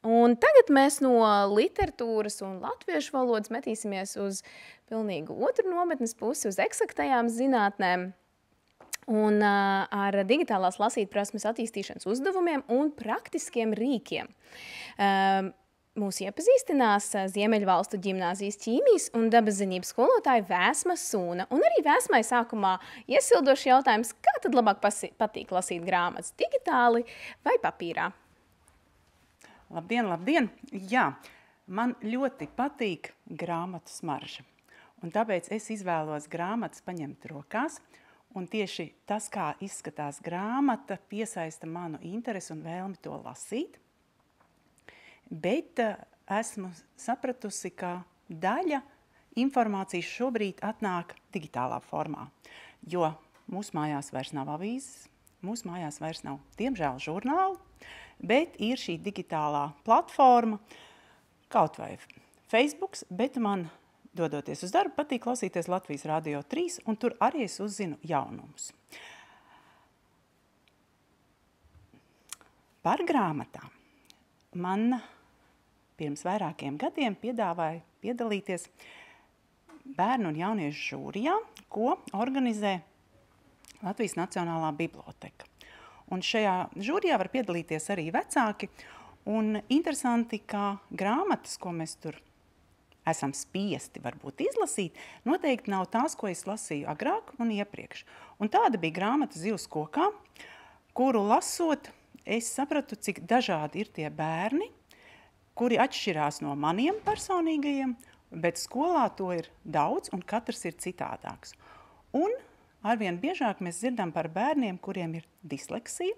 Un tagad mēs no literatūras un latviešu valodas metīsimies uz pilnīgi otru nometnes pusi, uz eksaktajām zinātnēm un ar digitālās lasītprasmes attīstīšanas uzdevumiem un praktiskiem rīkiem. Mūs iepazīstinās Ziemeļvalstu ģimnāzijas ķīmijas un dabaszinības skolotāja Vēsma Sūna. Un arī Vēsmai sākumā iesildošs jautājums, kā tad labāk patīk lasīt grāmatas, digitāli vai papīrā? Labdien, labdien! Jā, man ļoti patīk grāmatu smarža. Un tāpēc es izvēlos grāmatas paņemt rokās. Un tieši tas, kā izskatās grāmata, piesaista manu interesi un vēlmi to lasīt. Bet esmu sapratusi, ka daļa informācijas šobrīd atnāk digitālā formā. Jo mūsu mājās vairs nav avīzes, mūsu mājās vairs nav, diemžēl, žurnālu, bet ir šī digitālā platforma, kaut vai Facebooks, bet man, dodoties uz darbu, patīk klausīties Latvijas Radio 3, un tur arī es uzzinu jaunumus. Par grāmatām. Man pirms vairākiem gadiem piedāvāja piedalīties bērnu un jauniešu žūrijā, ko organizē Latvijas Nacionālā biblioteka. Un šajā žūrijā var piedalīties arī vecāki. Un interesanti, ka grāmatas, ko mēs tur esam spiesti varbūt izlasīt, noteikti nav tās, ko es lasīju agrāk un iepriekš. Un tāda bija grāmata Zivs kokā, kuru lasot, es sapratu, cik dažādi ir tie bērni, kuri atšķirās no maniem personīgajiem, bet skolā to ir daudz un katrs ir citādāks. Un arvien biežāk mēs dzirdam par bērniem, kuriem ir disleksija,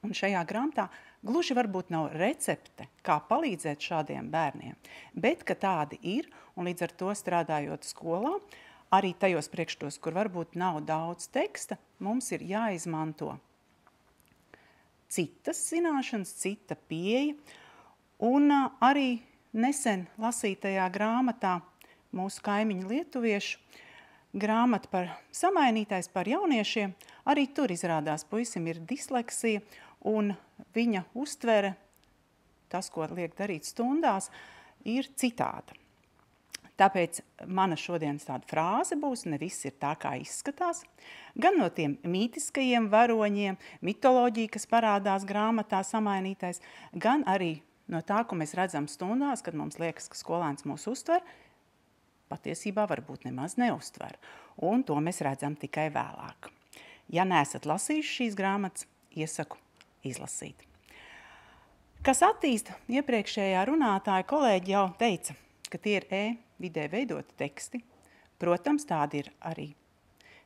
un šajā grāmatā gluži varbūt nav recepte, kā palīdzēt šādiem bērniem, bet ka tādi ir, un līdz ar to strādājot skolā, arī tajos priekšstos, kur varbūt nav daudz teksta, mums ir jāizmanto citas zināšanas, cita pieeja, un arī nesen lasītajā grāmatā mūsu kaimiņu lietuviešu grāmata par samainītais par jauniešiem, arī tur izrādās puisim ir disleksija, un viņa uztvere, tas, ko liek darīt stundās, ir citāda. Tāpēc mana šodienas tāda frāze būs, ne viss ir tā, kā izskatās, gan no tiem mītiskajiem varoņiem, mitoloģija, kas parādās grāmatā samainītais, gan arī no tā, ko mēs redzam stundās, kad mums liekas, ka skolēns mūs uztver, patiesībā varbūt nemaz neuztver. Un to mēs redzam tikai vēlāk. Ja neesat lasījuši šīs grāmatas, iesaku izlasīt. Kas attīsta, iepriekšējā runātāja kolēģi jau teica, ka tie ir e-vidē veidoti teksti. Protams, tādi ir arī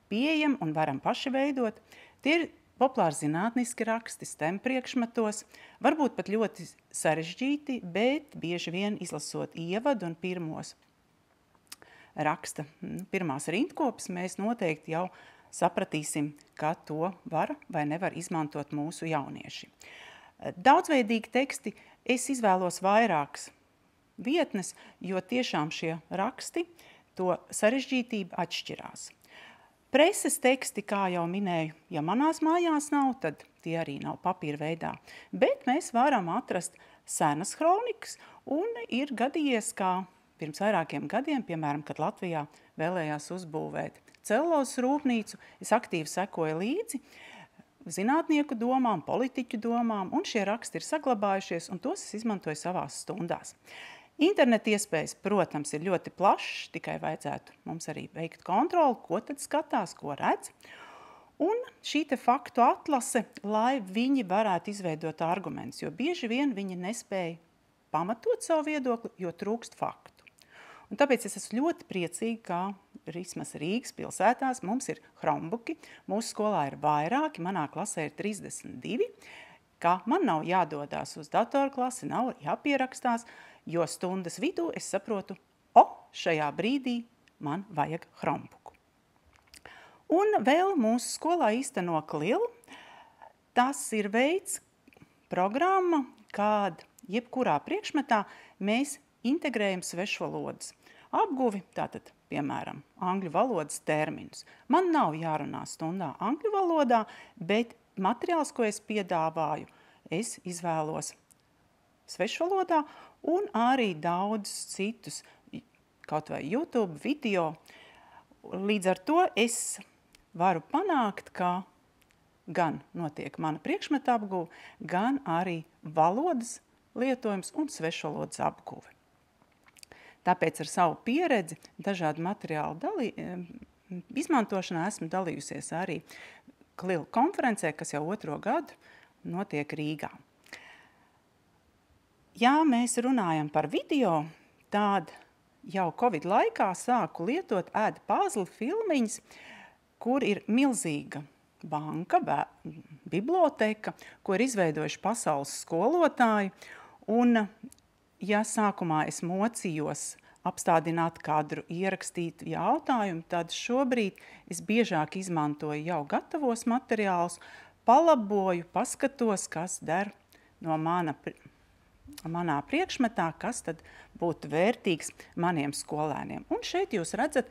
pieejami un varam paši veidot. Tie ir populāri zinātniski raksti, STEM priekšmetos, varbūt pat ļoti sarežģīti, bet bieži vien izlasot ievadu un pirmos raksta pirmās rindkopas, mēs noteikti jau sapratīsim, kā to var vai nevar izmantot mūsu jaunieši. Daudzveidīgi teksti es izvēlos vairākas vietnes, jo tiešām šie raksti, to sarežģītība atšķirās. Preses teksti, kā jau minēju, ja manās mājās nav, tad tie arī nav papīra veidā. Bet mēs varam atrast senas kronikas, un ir gadījies, kā pirms vairākiem gadiem, piemēram, kad Latvijā vēlējās uzbūvēt celulozes rūpnīcu, es aktīvi sekoju līdzi zinātnieku domām, politiķu domām, un šie raksti ir saglabājušies, un tos es izmantoju savās stundās. Interneta iespējas, protams, ir ļoti plašs, tikai vajadzētu mums arī veikt kontroli, ko tad skatās, ko redz. Un šī te faktu atlase, lai viņi varētu izveidot argumentus, jo bieži vien viņi nespēja pamatot savu viedokli, jo trūkst faktu. Un tāpēc es esmu ļoti priecīga, ka vismaz Rīgas pilsētās mums ir Chromebooki, mūsu skolā ir vairāki, manā klasē ir 32, ka man nav jādodās uz datorklasi, nav jāpierakstās, jo stundas vidū es saprotu, šajā brīdī man vajag Chromebooku. Un vēl mūsu skolā īsteno Klil. Tas ir veids, programma, kad jebkurā priekšmetā mēs integrējam svešvalodas apguvi, tātad, piemēram, angļu valodas terminus. Man nav jārunā stundā angļu valodā, bet materiāls, ko es piedāvāju, es izvēlos svešvalodā, un arī daudz citus, kaut vai YouTube video. Līdz ar to es varu panākt, ka gan notiek mana priekšmeta apguve, gan arī valodas lietojums un svešvalodas apguve. Tāpēc ar savu pieredzi dažādu materiālu izmantošanā esmu dalījusies arī Klilu konferencē, kas jau 2. gadu notiek Rīgā. Ja mēs runājam par video, tad jau Covid laikā sāku lietot Edpuzzle filmiņas, kur ir milzīga banka, biblioteka, ko ir izveidojuši pasaules skolotāji. Un, ja sākumā es mocījos apstādināt kadru, ierakstīt jautājumu, tad šobrīd es biežāk izmantoju jau gatavos materiālus, palaboju, paskatos, kas der no manā priekšmetā, kas tad būtu vērtīgs maniem skolēniem. Un šeit jūs redzat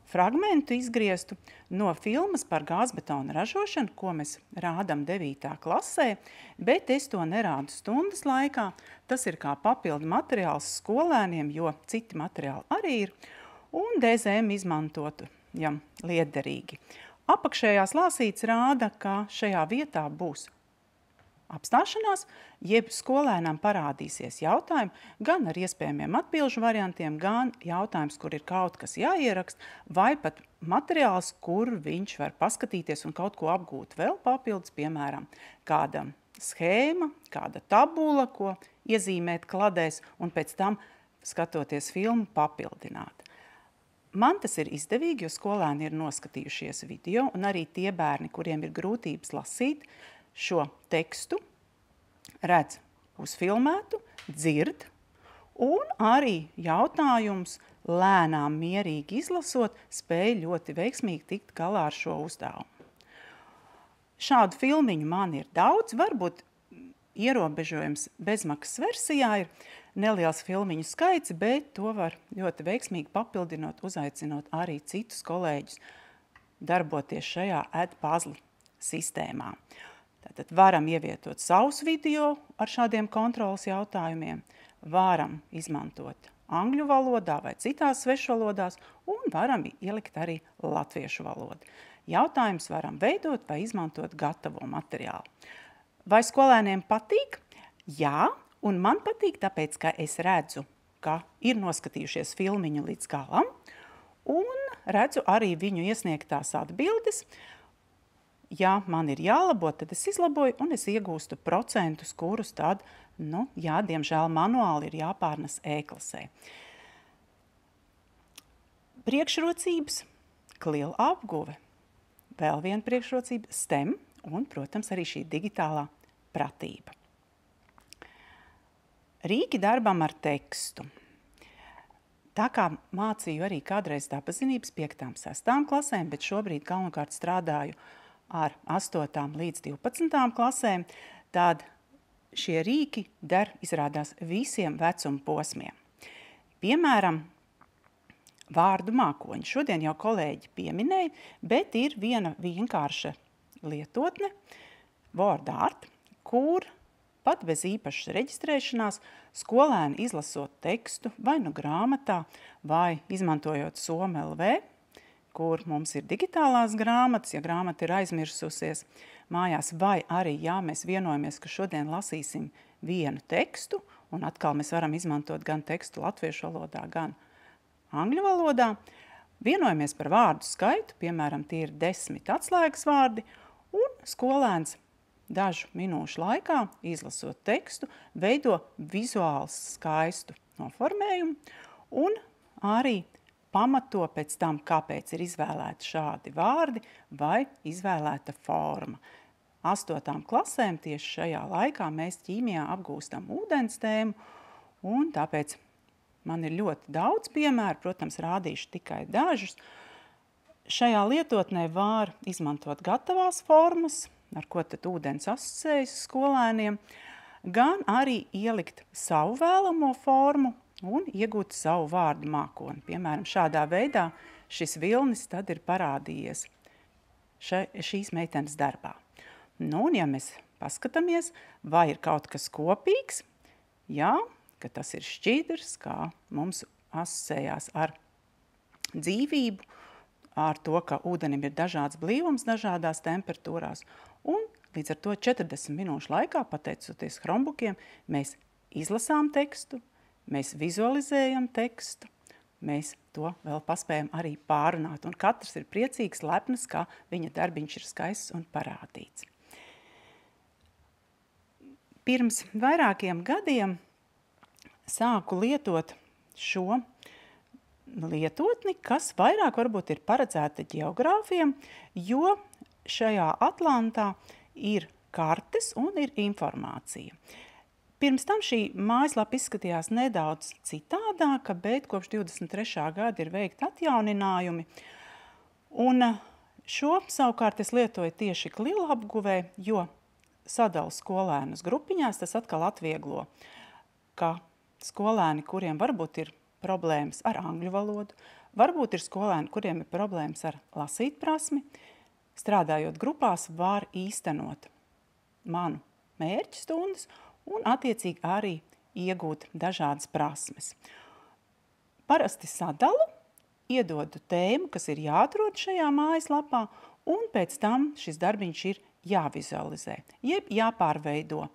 fragmentu izgrieztu no filmas par gāzbetona ražošanu, ko mēs rādam 9. klasē, bet es to nerādu stundas laikā. Tas ir kā papildu materiāls skolēniem, jo citi materiāli arī ir, un DZM izmantotu, ja liederīgi. Apakšējās lāsītes rāda, ka šajā vietā būs apstāšanās, jeb skolēnam parādīsies jautājumi, gan ar iespējamiem atbilžu variantiem, gan jautājums, kur ir kaut kas jāierakst, vai pat materiāls, kur viņš var paskatīties un kaut ko apgūt vēl papildus, piemēram, kāda schēma, kāda tabula, ko iezīmēt kladēs, un pēc tam, skatoties filmu, papildināt. Man tas ir izdevīgi, jo skolēni ir noskatījušies video, un arī tie bērni, kuriem ir grūtības lasīt, šo tekstu redz uzfilmētu, dzird, un arī jautājums lēnām mierīgi izlasot, spēj ļoti veiksmīgi tikt galā ar šo uzdevumu. Šādu filmiņu man ir daudz, varbūt ierobežojums bezmaksas versijā ir neliels filmiņu skaits, bet to var ļoti veiksmīgi papildinot, uzaicinot arī citus kolēģus darboties šajā Edpuzzle sistēmā. Tātad varam ievietot savus video ar šādiem kontrolas jautājumiem, varam izmantot angļu valodā vai citās svešvalodās, un varam ielikt arī latviešu valodu. Jautājums varam veidot vai izmantot gatavo materiālu. Vai skolēniem patīk? Jā, un man patīk, tāpēc, ka es redzu, ka ir noskatījušies filmiņu līdz galam, un redzu arī viņu iesniegtās atbildes. Ja man ir jālabo, tad es izlaboju, un es iegūstu procentus, kurus tad, diemžēl manuāli ir jāpārnes e-klasē. Priekšrocības, Klilu apguve. Vēl viena priekšrocība, STEM, un, protams, arī šī digitālā pratība. Rīki darbam ar tekstu. Tā kā mācīju arī kādreiz dabazinības 5. un 6. klasēm, bet šobrīd galvenokārt strādāju ar 8. līdz 12. klasēm, tad šie rīki der, izrādās, visiem vecuma posmiem. Piemēram, vārdu mākoņi. Šodien jau kolēģi pieminēja, bet ir viena vienkārša lietotne, WordArt, kur pat bez īpašas reģistrēšanās skolēni izlasot tekstu vai nu grāmatā, vai izmantojot SOM.LV, kur mums ir digitālās grāmatas, ja grāmata ir aizmirsusies mājās, vai arī, ja mēs vienojamies, ka šodien lasīsim vienu tekstu, un atkal mēs varam izmantot gan tekstu latviešu valodā, gan angļu valodā, vienojamies par vārdu skaitu, piemēram, tie ir 10 atslēgas vārdi, un skolēns dažu minūšu laikā, izlasot tekstu, veido vizuāli skaistu noformējumu, un arī pamato pēc tam, kāpēc ir izvēlēti šādi vārdi vai izvēlēta forma. 8. klasēm tieši šajā laikā mēs ķīmijā apgūstam ūdens tēmu, un tāpēc man ir ļoti daudz piemēru, protams, rādīšu tikai dažus. Šajā lietotnē var izmantot gatavās formas, ar ko tad ūdens asociējas skolēniem, gan arī ielikt savu vēlamo formu, un iegūt savu vārdu mākoni. Piemēram, šādā veidā šis vilnis tad ir parādījies šīs meitenes darbā. Un ja mēs paskatāmies, vai ir kaut kas kopīgs, jā, ka tas ir šķidrs, kā mums asociējās ar dzīvību, ar to, ka ūdenim ir dažāds blīvums dažādās temperatūrās. Un līdz ar to 40 minūšu laikā, pateicoties Chromebookiem, mēs izlasām tekstu, mēs vizualizējam tekstu, mēs to vēl paspējam arī pārunāt. Un katrs ir priecīgs, lepns, ka viņa darbiņš ir skaists un parādīts. Pirms vairākiem gadiem sāku lietot šo lietotni, kas vairāk varbūt ir paredzēta ģeogrāfiem, jo šajā atlantā ir kartes un ir informācija. Pirms tam šī mājaslapa izskatījās nedaudz citādāka, bet kopš 23. gada ir veikti atjauninājumi. Un šo savukārt es lietoju tieši Klilu apguvē, jo sadalu skolēnus grupiņās, tas atkal atvieglo, ka skolēni, kuriem varbūt ir problēmas ar angļu valodu, varbūt ir skolēni, kuriem ir problēmas ar lasīt prasmi, strādājot grupās, var īstenot manu mērķu stundas un attiecīgi arī iegūt dažādas prasmes. Parasti sadalu, iedodu tēmu, kas ir jāatrod šajā mājaslapā, un pēc tam šis darbiņš ir jāvizualizē, jeb jāpārveido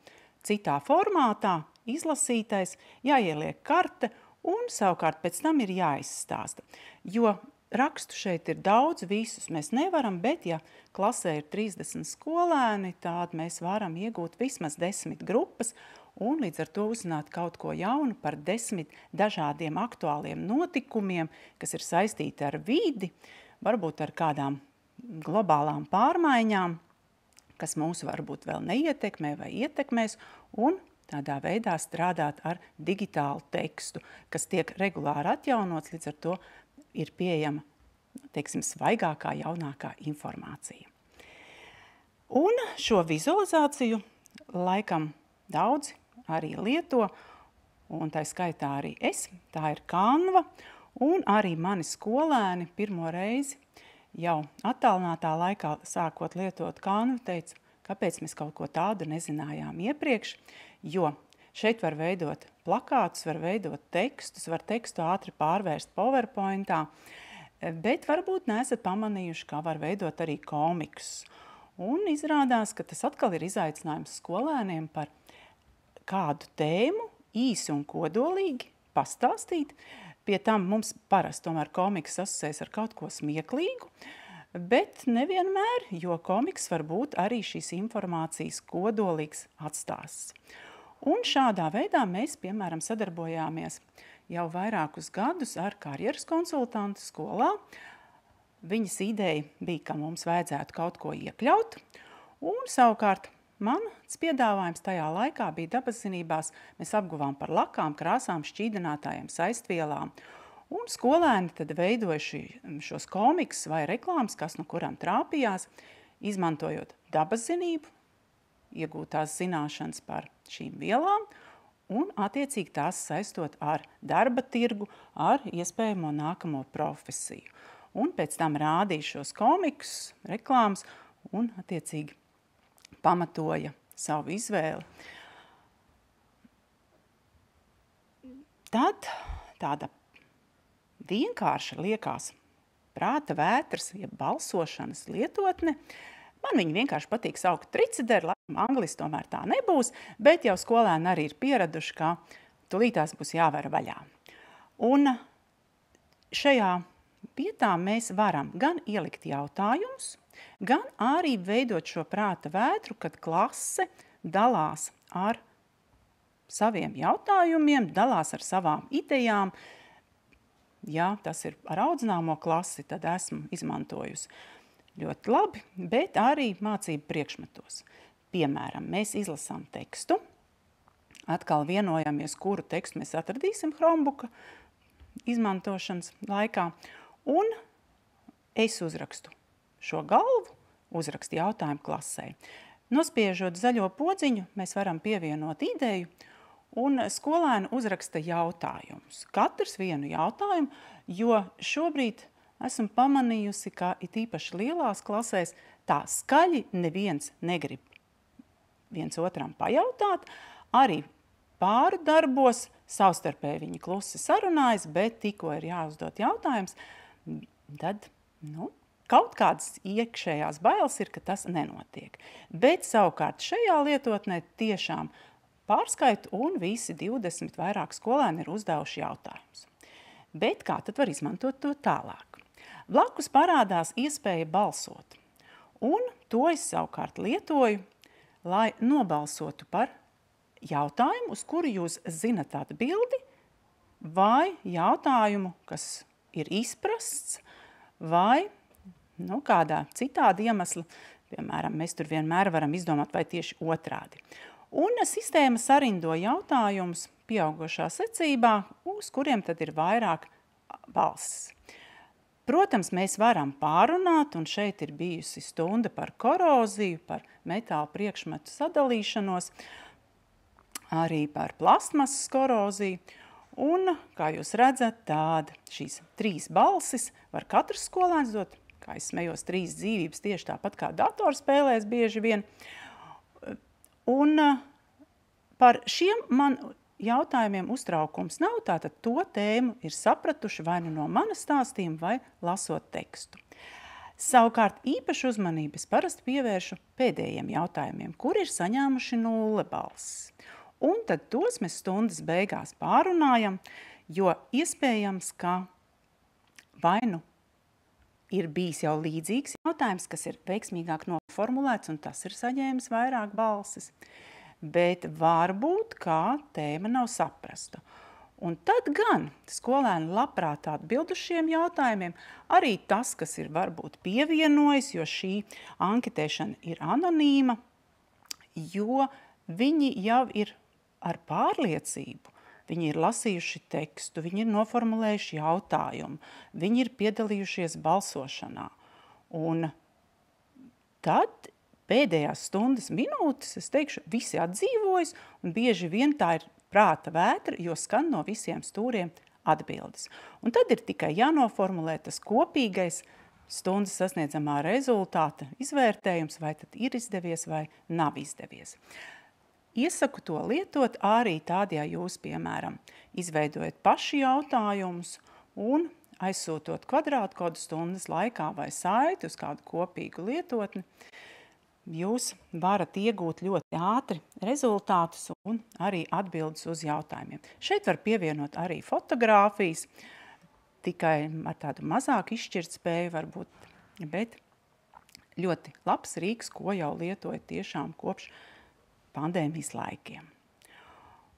citā formātā, izlasītais, jāieliek karte, un savukārt pēc tam ir jāizstāsta. Jo rakstu šeit ir daudz, visus mēs nevaram, bet ja klasē ir 30 skolēni, tad mēs varam iegūt vismaz 10 grupas un līdz ar to uzzināt kaut ko jaunu par 10 dažādiem aktuāliem notikumiem, kas ir saistīti ar vidi, varbūt ar kādām globālām pārmaiņām, kas mūs varbūt vēl neietekmē vai ietekmēs, un tādā veidā strādāt ar digitālu tekstu, kas tiek regulāri atjaunots, līdz ar to ir pieejama, teiksim, svaigākā, jaunākā informācija. Un šo vizualizāciju laikam daudzi arī lieto, un tā skaitā arī es, tā ir Canva, un arī mani skolēni pirmo reizi jau attālinātā laikā sākot lietot Canva, teica, kāpēc mēs kaut ko tādu nezinājām iepriekš, jo šeit var veidot plakātus, var veidot tekstus, var tekstu ātri pārvērst PowerPointā, bet varbūt neesat pamanījuši, kā var veidot arī komikus. Un izrādās, ka tas atkal ir izaicinājums skolēniem par kādu tēmu īsi un kodolīgi pastāstīt. Pie tam mums parasti tomēr komiks asociēs ar kaut ko smieklīgu, bet nevienmēr, jo komiks var būt arī šīs informācijas kodolīgs atstāsts. Un šādā veidā mēs, piemēram, sadarbojāmies jau vairākus gadus ar karjeras konsultantu skolā. Viņas ideja bija, ka mums vajadzētu kaut ko iekļaut, un savukārt mans piedāvājums tajā laikā bija dabaszinībās. Mēs apguvām par lakām, krāsām, šķīdinātājiem, saistvielām, un skolēni tad veidoja šos komikus vai reklāmas, kas no kuram trāpījās, izmantojot dabaszinību, iegūtās zināšanas par šīm vielām un attiecīgi tās saistot ar darba tirgu, ar iespējamo nākamo profesiju. Un pēc tam rādīja šos komikus, reklāmas un attiecīgi pamatoja savu izvēli. Tad tāda vienkārša liekas prāta vētras, ja balsošanas lietotne. Man viņa vienkārši patīk saukt tricideri, angliski tomēr tā nebūs, bet jau skolēni arī ir pieraduši, ka tulītās būs jāver vaļā. Un šajā vietā mēs varam gan ielikt jautājumus, gan arī veidot šo prāta vētru, kad klase dalās ar saviem jautājumiem, dalās ar savām idejām. Ja tas ir ar audzināmo klasi, tad esmu izmantojusi ļoti labi, bet arī mācību priekšmetos. Piemēram, mēs izlasām tekstu, atkal vienojamies, kuru tekstu mēs atradīsim Chromebooka izmantošanas laikā, un es uzrakstu šo galvu, uzrakstu jautājumu klasē. Nospiežot zaļo podziņu, mēs varam pievienot ideju, un skolēni uzraksta jautājumus. Katrs vienu jautājumu, jo šobrīd esmu pamanījusi, ka it īpaši lielās klasēs tā skaļi neviens negrib viens otram pajautāt. Arī pāru darbos, savstarpēji viņi klusi sarunājas, bet tikko ir jāuzdot jautājums, tad, kaut kādas iekšējās bailes ir, ka tas nenotiek. Bet savukārt šajā lietotnē tiešām pārskaitu un visi 20 vairāk skolēni ir uzdevuši jautājumus. Bet kā tad var izmantot to tālāk? Blakus parādās iespēja balsot. Un to es savukārt lietoju, lai nobalsotu par jautājumu, uz kuru jūs zinat atbildi, vai jautājumu, kas ir izprasts, vai kādā citāda iemesla, piemēram, mēs tur vienmēr varam izdomāt, vai tieši otrādi. Un sistēma sarindo jautājumus pieaugošā secībā, uz kuriem tad ir vairāk balsis. Protams, mēs varam pārunāt, un šeit ir bijusi stunda par koroziju, par metāla priekšmetu sadalīšanos, arī par plastmasas koroziju. Un, kā jūs redzat, tāda šīs 3 balsis var katrs skolēns dot, kā es smējos, 3 dzīvības, tieši tāpat kā datorspēlēs bieži vien. Un par šiem man jautājumiem uztraukums nav, tātad to tēmu ir sapratuši vai nu no manas stāstījuma vai lasot tekstu. Savukārt īpašu uzmanību es parasti pievēršu pēdējiem jautājumiem, kur ir saņēmuši 0 balsis. Un tad tos mēs stundas beigās pārunājam, jo iespējams, ka vai nu ir bijis jau līdzīgs jautājums, kas ir veiksmīgāk noformulēts, un tas ir saņēmis vairāk balsis. Bet varbūt, kā tēma nav saprasta. Un tad gan skolēni labprāt atbild uz šiem jautājumiem, arī tas, kas ir varbūt pievienojis, jo šī anketēšana ir anonīma, jo viņi jau ir ar pārliecību. Viņi ir lasījuši tekstu, viņi ir noformulējuši jautājumu, viņi ir piedalījušies balsošanā. Un tad pēdējās stundas minūtes, es teikšu, visi atdzīvojas, un bieži vien tā ir prāta vētra, jo skan no visiem stūriem atbildes. Un tad ir tikai jānoformulē tas kopīgais stundas sasniedzamā rezultāta izvērtējums, vai tad ir izdevies vai nav izdevies. Iesaku to lietot arī tādi, ja jūs, piemēram, izveidojat paši jautājumus un aizsūtot kvadrātkodu stundas laikā vai saiti uz kādu kopīgu lietotni, jūs varat iegūt ļoti ātri rezultātus un arī atbildes uz jautājumiem. Šeit var pievienot arī fotogrāfijas, tikai ar tādu mazāku izšķirtspēju varbūt, bet ļoti labs rīks, ko jau lietoju tiešām kopš pandēmijas laikiem.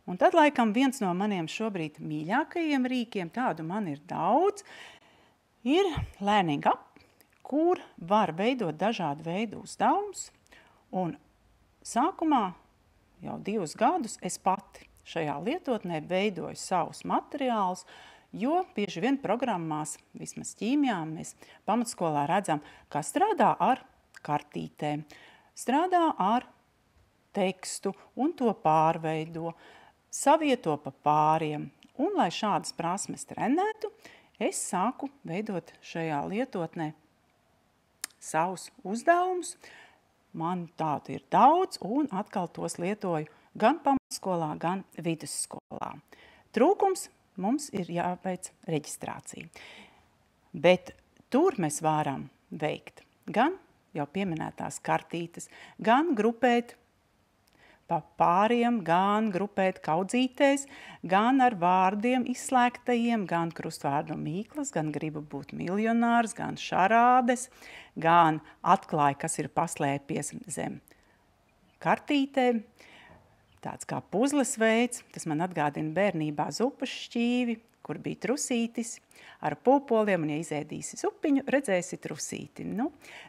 Un tad, laikam, viens no maniem šobrīd mīļākajiem rīkiem, tādu man ir daudz, ir Learning Up, kur var veidot dažādu veidu uzdevumus. Un sākumā, jau 2 gadus, es pati šajā lietotnē veidoju savus materiālus, jo bieži vien programmās, vismaz ķīmijā, mēs pamatskolā redzam, kā strādā ar kartītēm, strādā ar tekstu un to pārveido, savieto pa pāriem. Un, lai šādas prasmes trenētu, es sāku veidot šajā lietotnē savus uzdevumus. Man tādu ir daudz, un atkal tos lietoju gan pamatskolā, gan vidusskolā. Trūkums mums ir jāveic reģistrācija. Bet tur mēs varam veikt gan jau pieminētās kartītes, gan grupēt pa pāriem, gan grupēt kaudzītēs, gan ar vārdiem izslēgtajiem, gan krustvārdu mīklas, gan gribu būt miljonārs, gan šarādes, gan atklāja, kas ir paslēpies zem kartītēm. Tāds kā puzles veids, tas man atgādina bērnībā zupas šķīvi, kur bija trusītis ar pūpoliem, un ja izēdīsi zupiņu, redzēsi trusīti.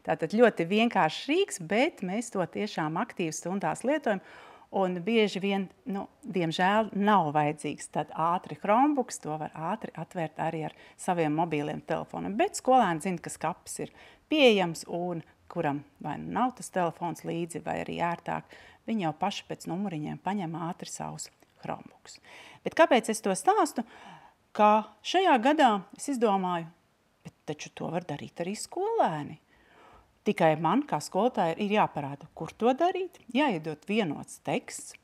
Tātad ļoti vienkāršs rīks, bet mēs to tiešām aktīvi stundās lietojam, un bieži vien, diemžēl, nav vajadzīgs tad ātri Chromebooks, to var ātri atvērt arī ar saviem mobīliem telefoniem, bet skolēni zina, ka skapis ir pieejams, un kuram vai nav tas telefons līdzi, vai arī ērtāk, viņi jau paši pēc numuriņiem paņem ātri savus Chromebooks. Bet kāpēc es to stāstu? Ka šajā gadā es izdomāju, bet taču to var darīt arī skolēni. Tikai man, kā skolotāja, ir jāparāda, kur to darīt, jāiedot vienots teksts,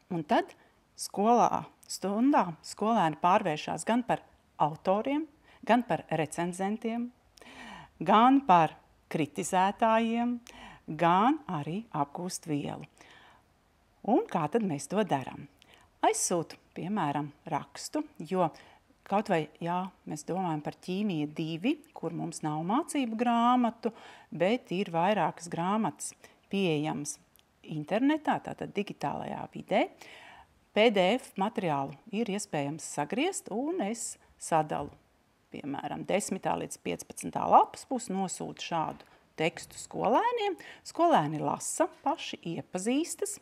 un tad stundā skolēni pārvēršās gan par autoriem, gan par recenzentiem, gan par kritizētājiem, gan arī apgūst vielu. Un kā tad mēs to darām? Aizsūtu, piemēram, rakstu, jo kaut vai, mēs domājam par ķīmiju 2, kur mums nav mācību grāmatu, bet ir vairākas grāmatas pieejamas internetā, tātad digitālajā vidē. PDF materiālu ir iespējams sagriezt, un es sadalu, piemēram, 10. līdz 15. lapas pusi nosūtu šādu tekstu skolēniem. Skolēni lasa, paši iepazīstas,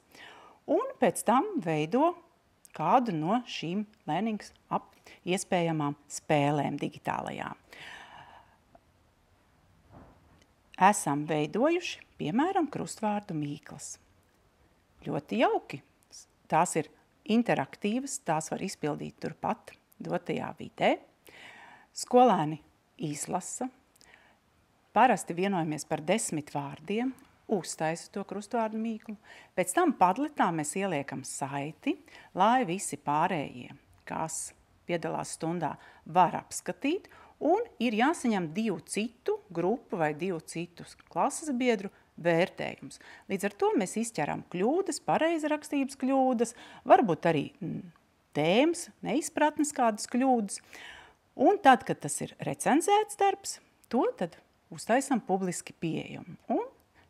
un pēc tam veido kādu no šīm Learnings ap iespējamām spēlēm digitālajām. Esam veidojuši, piemēram, krustvārdu mīklas. Ļoti jauki. Tās ir interaktīvas, tās var izpildīt turpat dotajā vidē. Skolēni izlasa. Parasti vienojamies par 10 vārdiem, uztaisa to krustvārdu mīklu. Pēc tam padletā mēs ieliekam saiti, lai visi pārējie, kas piedalās stundā, var apskatīt, un ir jāsaņem 2 citu grupu vai 2 citus klases biedru vērtējums. Līdz ar to mēs izķeram kļūdas, pareizrakstības kļūdas, varbūt arī tēmas, neizpratnes kādas kļūdas. Un tad, kad tas ir recenzēts darbs, to tad uztaisam publiski pieejamu. Un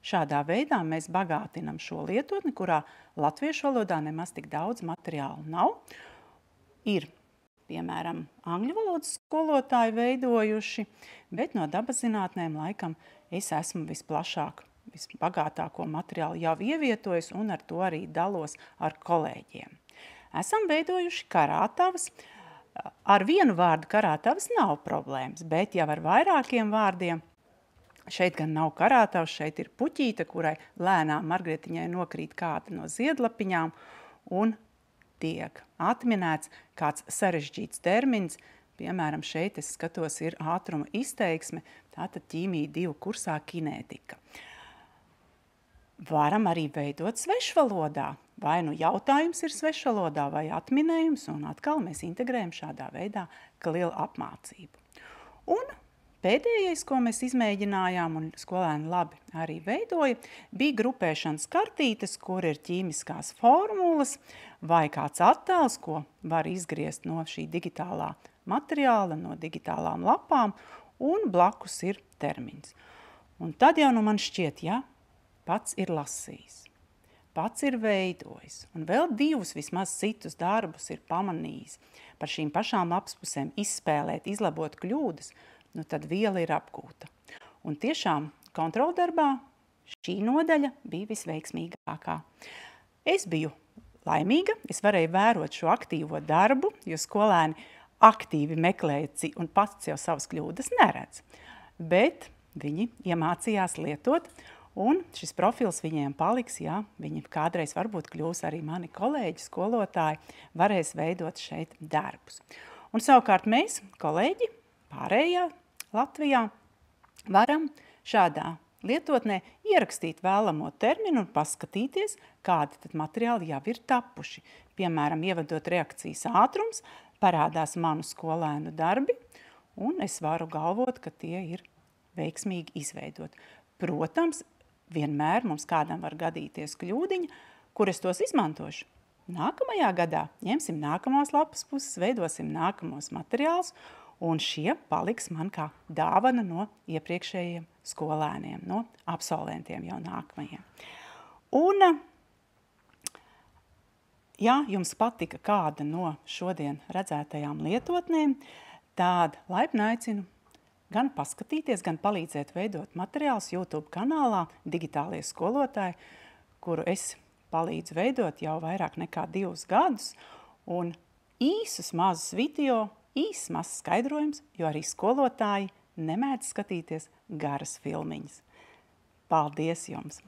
šādā veidā mēs bagātinam šo lietotni, kurā latviešu valodā nemaz tik daudz materiālu nav. Ir, piemēram, angļu valodas skolotāji veidojuši, bet no dabaszinātnēm laikam es esmu visplašāk, visbagātāko materiālu jau ievietojis un ar to arī dalos ar kolēģiem. Esam veidojuši karātavas. Ar vienu vārdu karātavas nav problēmas, bet jau ar vairākiem vārdiem, šeit gan nav karātavas, šeit ir puķīte, kurai lēnām Margrietiņai nokrīt kāda no ziedlapiņām un tiek atminēts kāds sarežģīts termins. Piemēram, šeit es skatos ir ātruma izteiksme, tātad ķīmija 2 kursā kinētika. Varam arī veidot svešvalodā. Vai nu jautājums ir svešvalodā vai atminējums, un atkal mēs integrējam šādā veidā lielu apmācību. Un pēdējais, ko mēs izmēģinājām, un skolēni labi arī veidoja, bija grupēšanas kartītes, kur ir ķīmiskās formulas vai kāds attēls, ko var izgriezt no šī digitālā materiāla, no digitālām lapām, un blakus ir termins. Un tad jau man šķiet, pats ir lasījis, pats ir veidojis, un vēl 2 vismaz citus darbus ir pamanījis par šīm pašām lapspusēm izspēlēt, izlabot kļūdas, tad viela ir apgūta. Un tiešām kontroldarbā šī nodaļa bija visveiksmīgākā. Es biju laimīga, es varēju vērot šo aktīvo darbu, jo skolēni aktīvi meklēja un pats jau savas kļūdas neredz. Bet viņi iemācījās lietot, un šis profils viņiem paliks, viņi kādreiz varbūt kļūs arī mani kolēģi, skolotāji, varēs veidot šeit darbus. Un savukārt mēs, kolēģi, pārējā Latvijā, varam šādā lietotnē ierakstīt vēlamo terminu un paskatīties, kādi tad materiāli jau ir tapuši. Piemēram, ievadot reakcijas ātrums, parādās manu skolēnu darbi, un es varu galvot, ka tie ir veiksmīgi izveidot. Protams, vienmēr mums kādam var gadīties kļūdiņa, kur es tos izmantošu. Nākamajā gadā ņemsim nākamās lapas puses, veidosim nākamos materiālus, un šie paliks man kā dāvana no iepriekšējiem skolēniem, no absolventiem jau nākamajiem. Un, ja jums patika kāda no šodien redzētajām lietotnēm, tad laipni aicinu gan paskatīties, gan palīdzēt veidot materiālus YouTube kanālā Digitālie skolotāji, kuru es palīdzu veidot jau vairāk nekā 2 gadus, un īsus mazus video, īsts mazs skaidrojums, jo arī skolotāji nemēdz skatīties garas filmiņas. Paldies jums!